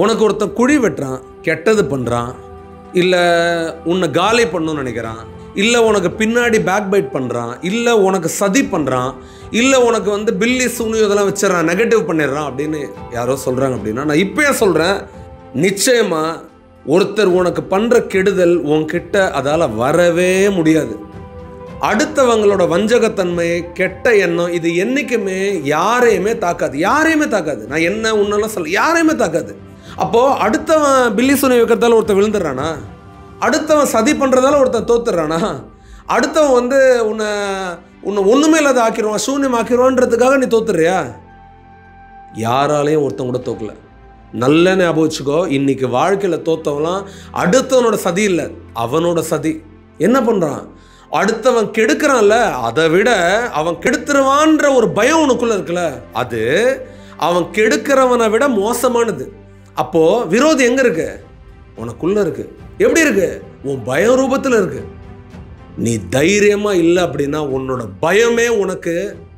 உனக்கு ஒருத்தன் குழி வெட்டுறான், கெட்டது பண்ணுறான், இல்லை உன்னை காலி பண்ணணும்னு நினைக்கிறான், இல்லை உனக்கு பின்னாடி பேக் பைட் பண்ணுறான், இல்லை உனக்கு சதி பண்ணுறான், இல்லை உனக்கு பில்லி சூனி இதெல்லாம் வச்சிடறான், நெகட்டிவ் பண்ணிடுறான் அப்படின்னு யாரோ சொல்கிறாங்க அப்படின்னா, நான் இப்போயே சொல்கிறேன், நிச்சயமாக ஒருத்தர் உனக்கு பண்ணுற கெடுதல் உன்கிட்ட அதால் வரவே முடியாது. அடுத்தவங்களோட வஞ்சகத்தன்மை, கெட்ட எண்ணம், இது என்றைக்குமே யாரையுமே தாக்காது, யாரையுமே தாக்காது. நான் என்ன உன்னெல்லாம் சொல்ல, யாரையுமே தாக்காது. அப்போது அடுத்தவன் பில்லி சூனி வைக்கிறதால ஒருத்தன் விழுந்துடுறானா, அடுத்தவன் சதி பண்ணுறதால ஒருத்தன் தோத்துடுறானா, அடுத்தவன் உன்னை ஒன்றுமே இல்லாத ஆக்கிடுவான், சூன்யம் ஆக்கிடுவான்றதுக்காக நீ தோத்துறியா? யாராலையும் ஒருத்தன் கூட தோக்கல. நல்ல ஞாபகம் வச்சுக்கோ, இன்னைக்கு வாழ்க்கையில் தோத்தவெல்லாம் அடுத்தவனோட சதி இல்லை, அவனோட சதி. என்ன பண்ணுறான்? அடுத்தவன் கெடுக்கிறான்ல, அதை விட அவன் கெடுத்துருவான்ற ஒரு பயம் உனக்குள்ள இருக்குல்ல, அது அவன் கெடுக்கிறவனை விட மோசமானது. அப்போ விரோதி எங்க இருக்கு? உனக்குள்ள இருக்கு. எப்படி இருக்கு? உன் பய ரூபத்தில் இருக்கு. நீ தைரியமா இல்லை அப்படின்னா உன்னோட பயமே உனக்கு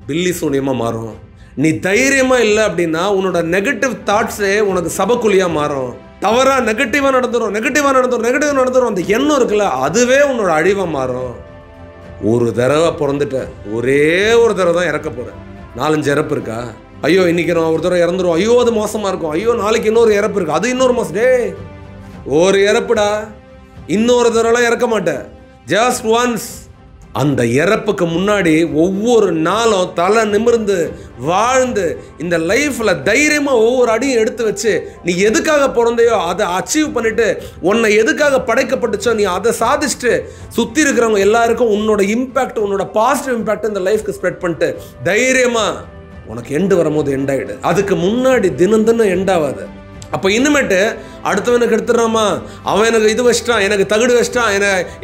பில்லி சூனியமா மாறும். நீ தைரியமா இல்லை அப்படின்னா உன்னோட நெகட்டிவ் தாட்ஸே உனக்கு சபக்குழியா மாறும். தவறா நெகட்டிவா நடந்துரும். அந்த எண்ணம் இருக்குல்ல, அதுவே உன்னோட அழிவா மாறும். ஒரு தடவை பிறந்துட்ட, ஒரே ஒரு தடவை தான் இறக்க போற. 4-5 இறப்பு இருக்கா? ஐயோ இன்னைக்கு நான் ஒரு தடவை இறந்துரும், ஐயோ அது மோசமா இருக்கும், ஐயோ நாளைக்கு இன்னொரு இறப்பு இருக்கு, அது இன்னொரு மாசம். டே, ஒரு இறப்புடா, இன்னொரு தடவைலாம் இறக்க மாட்டேன், ஜஸ்ட் ஒன்ஸ். அந்த இறப்புக்கு முன்னாடி ஒவ்வொரு நாளும் தலை நிமிர்ந்து வாழ்ந்து இந்த லைஃப்ல தைரியமா ஒவ்வொரு அடியும் எடுத்து வச்சு, நீ எதுக்காக பிறந்தையோ அதை அச்சீவ் பண்ணிட்டு, உன்னை எதுக்காக படைக்கப்பட்டுச்சோ நீ அதை சாதிச்சுட்டு, சுத்தி இருக்கிறவங்க எல்லாருக்கும் உன்னோட இம்பாக்ட், உன்னோட பாசிட்டிவ் இம்பாக்ட் இந்த லைஃப்க்கு ஸ்ப்ரெட் பண்ணிட்டு தைரியமா உனக்கு எண்டு வரும்போது எண்ட் ஆயிடு. அதுக்கு முன்னாடி தினம் தினம் எண்ட் ஆகாது. அப்போ இன்னுமேட்டு அடுத்தவனுக்கு எடுத்துடுறாமா, அவன் எனக்கு இது வச்சிட்டான், எனக்கு தகுடு வச்சிட்டான்,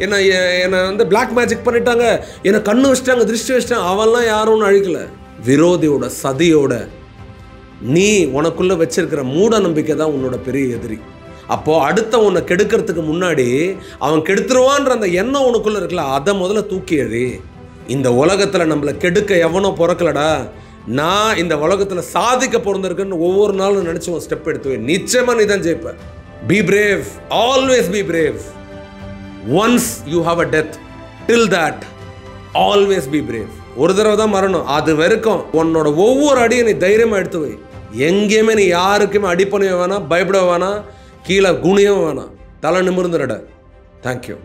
என்னை பிளாக் மேஜிக் பண்ணிட்டாங்க, என்னை கண்ணு வச்சிட்டாங்க, திருஷ்டி வச்சிட்டாங்க, அவன்லாம் யாரும் அழிக்கல. விரோதியோட சதியோட நீ உனக்குள்ள வச்சிருக்கிற மூட நம்பிக்கை தான் உன்னோட பெரிய எதிரி. அப்போ அடுத்த உன்னை கெடுக்கிறதுக்கு முன்னாடி அவன் கெடுத்துருவான்ற அந்த எண்ணம் உனக்குள்ள இருக்குல்ல, அதை முதல்ல தூக்கி எறி. இந்த உலகத்துல நம்மளை கெடுக்க எவனோ பிறக்கலடா, நான் இந்த உலகத்துல சாதிக்க பிறந்திருக்கேன்னு ஒவ்வொரு நாளும் நினைச்சு ஒரு ஸ்டெப் எடுத்துவே, நிச்சயமா நீ தான் ஜெயிப்ப. Be brave, always be brave. Once you have a death, till that always be brave. ஒரு தடவை தான் மரணம், அது வரைக்கும் உன்னோட ஒவ்வொரு அடியும் நீ தைரியமா எடுத்து வை. எங்கேயுமே நீ யாருக்குமே அடிப்பணிய வேணாம், பயப்பட வேணாம், கீழே குனியவும் வேணாம், தலை நிமிர்ந்துட. தேங்க்யூ.